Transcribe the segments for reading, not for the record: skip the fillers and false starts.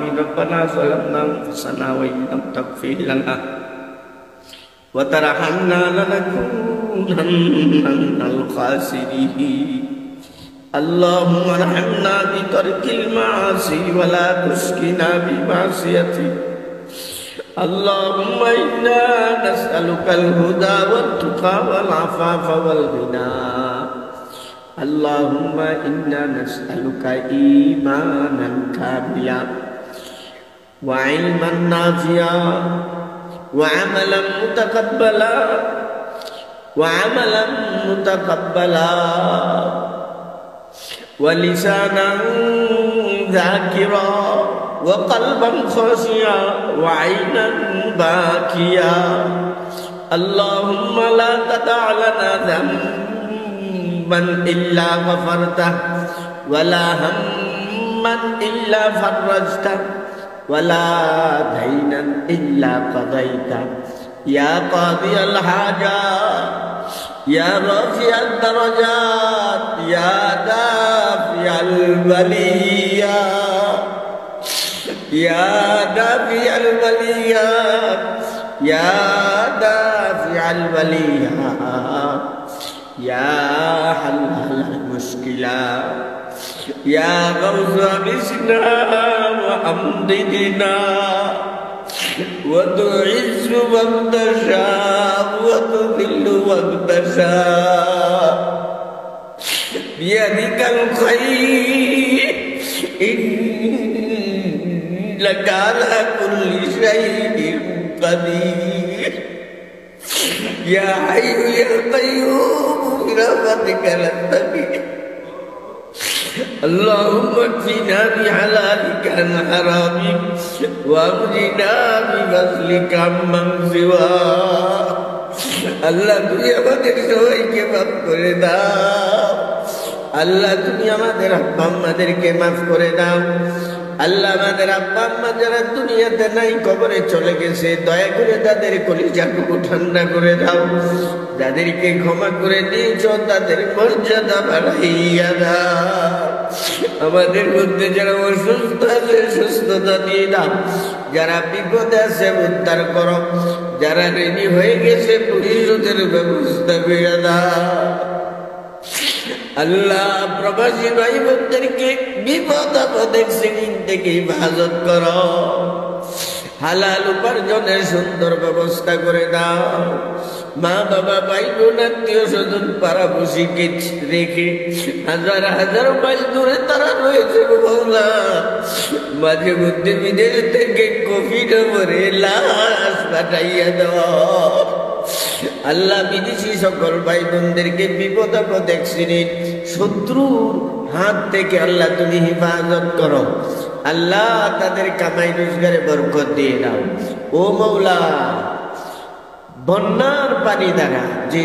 آمين ربنا ظلمنا أنفسنا وإن لم تغفر لنا وترحمنا لنكونن من الخاسرين اللهم ارحمنا بترك المعاصي ولا تشقنا بمعصيتك اللهم إنا نسألك الهدى والتقى والعفاف والغنى اللهم إنا نسألك إيمانا كاملا وعلما نافعا وعملا متقبلا ولسانا ذاكرا وقلبا خاشعا وعينا باكيا اللهم لا تدع لنا ذنبا إلا غفرته ولا هما إلا فرجته ولا دينا إلا قضيته يا قاضي الحاجات يا رافع الدرجات يا دافع البليات يا دافع البليات يا دافع البليات يا حلال المشكلات يا غوث بسنا وأمددنا وتعز من تشاء وتذل من تشاء بيدك الخير إنك على كل شيء قدير يا حي يا قيوم برحمتك نستغيث اللهم اكفنا بحلالك عن حرامك واغننا بفضلك عمن سواك আল্লাহ তুমি আমাদের সবাইকে মাফ করে দাও আল্লাহ তুমি আমাদের আব্বা আম্মাদেরকে মাফ করে দাও আল্লাহ আমাদের আব্বা আম্মা যারা দুনিয়াতে নাই কবরে চলে গেছে দয়া করে তাদের কলিজাটুকু ঠান্ডা করে দাও যাদেরকে ক্ষমা করে দিয়েছ তাদের মর্যাদা বাড়াইয়া দাও আমাদের মধ্যে যারা অসুস্থ আছে সুস্থতা দিয়ে দাও যারা বিপদে আছে উদ্ধার করো যারা রেডি হয়ে গেছে পুলিশের ব্যবস্থা করে দাও আল্লাহ প্রবাসী ভাই বোনদেরকে বিপদ আপদের সিনিন থেকে হেফাজত করো হালাল উপার্জনের সুন্দর ব্যবস্থা করে দাও মা বাবা ভাই বোন আত্মীয় স্বজন পাড়াপড়শিকে রেখে হাজার হাজার মাইল দূরে তারা রয়েছে মওলা মাঝে মধ্যে বিদেশ থেকে কফিন ভরে লাশ পাঠাইয়া দাও আল্লাহ বিদেশি সকল ভাই বোনদেরকে বিপদ আপদ অ্যাক্সিডেন্ট শত্রুর হাত থেকে আল্লাহ তুমি হেফাজত করো আল্লাহ তাদের কামাই রোজগারে বরকত দিয়ে দাও ও মওলা বন্যার পানি দ্বারা যে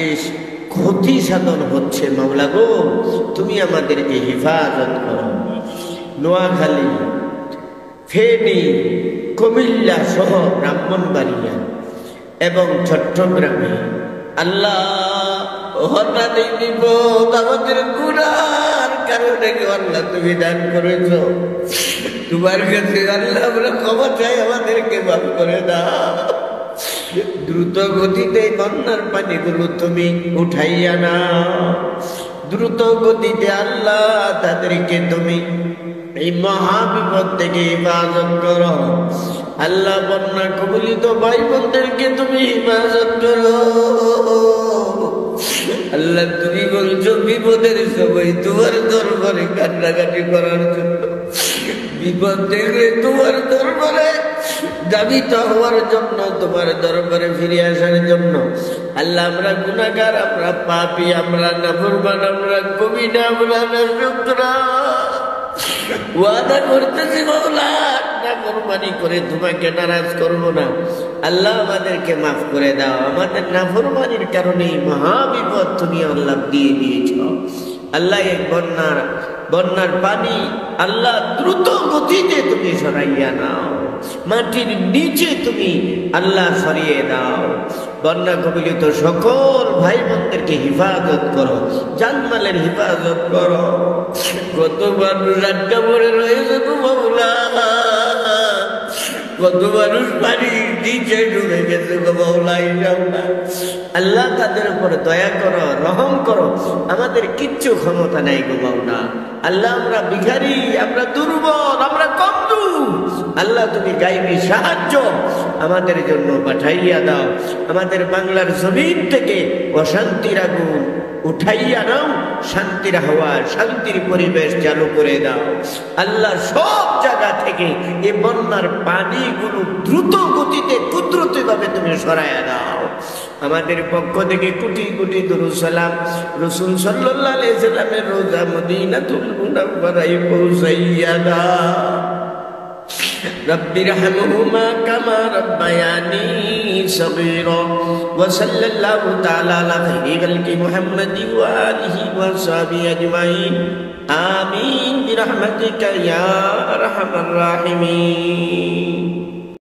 ক্ষতি সাধন হচ্ছে মওলা গো তুমি আমাদেরকে হেফাজত করো নোয়াখালী ফেনী কুমিল্লা সহ ব্রাহ্মণবাড়িয়া এবং চট্টগ্রামে আল্লাহ হঠাৎ বিপদ আমাদের গুনার কারণে আল্লাহ তুমি দান করেছ তোমার কাছে আল্লাহ আমরা ক্ষমা চাই আমাদেরকে মাফ করে দাও দ্রুত গতিতে বন্যার পানিগুলো তুমি উঠাইয়া নাও দ্রুত গতিতে আল্লাহ তাদেরকে তুমি এই মহা বিপদ থেকে হেফাজত করো আল্লাহ বন্যা কবলিত ভাই বোনদেরকে তুমি হেফাজত করো আল্লাহ তুমি বলছো বিপদের সময় তোমার দরবারে কান্নাকাটি করার জন্য বিপদ দেখলে তোমার দরবারে দাবিত হওয়ার জন্য তোমার দরবারে ফিরে আসার জন্য আল্লাহ আমরা গুনাহগার আমরা পাপী আমরা নাফরমান আমরা কবিরা আমরা নাশুকরা ওয়াদা করতেছি মাওলা নাফরমানি করে তোমাকে নারাজ করব না আল্লাহ আমাদেরকে মাফ করে দাও আমাদের নাফরমানির কারণে মহা বিপদ তুমি আল্লাহ দিয়ে দিয়েছো আল্লাহ এই বন্যার পানি আল্লাহ দ্রুত গতিতে তুমি সরাইয়া নাও মাটির নিচে তুমি আল্লাহ সরিয়ে দাও বন্যা কবলিত সকল ভাই বোনদেরকে হেফাজত করো জানমালের হেফাজত করো কত মানুষ আটকা পড়ে রয়েছে তো মাওলা কত মানুষ পানির নিচে ডুবে গেছে গো মাওলা ইল্লাল্লাহ। আল্লাহ তাদের উপর দয়া করো, রহম করো। আমাদের কিচ্ছু ক্ষমতা নাই গো মাওলা। আল্লাহ আমরা ভিখারি, আমরা দুর্বল, আমরা কমজোর। আল্লাহ তুমি গায়বী সাহায্য আমাদের জন্য পাঠাইয়া দাও। আমাদের বাংলার জমিন থেকে অশান্তির আগুন উঠাইয়া নাও, শান্তির হাওয়া, শান্তির পরিবেশ চালু করে দাও। আল্লাহ সব জায়গা থেকে এই বন্যার পানিগুলো দ্রুত গতিতে কুদরতি ভাবে তুমি সরাইয়া দাও। আমাদের পক্ষ থেকে কোটি কোটি দুরূদ সালাম রাসূল সাল্লাল্লাহু আলাইহি ওয়াসাল্লামের রোজা মদিনাতুল মুনাওয়ারায় পৌঁছাইয়া দাও। রব্বিরহামহুমা কামা রব্বায়ানি সগীরা ওয়া সাল্লাল্লাহু তাআলা আলা খাইরি খালকি মুহাম্মাদিন ওয়া আলিহি ওয়া সাহবিহি আজমাইন আমিন বিরহমাতিকা ইয়া আরহামার রাহিমিন।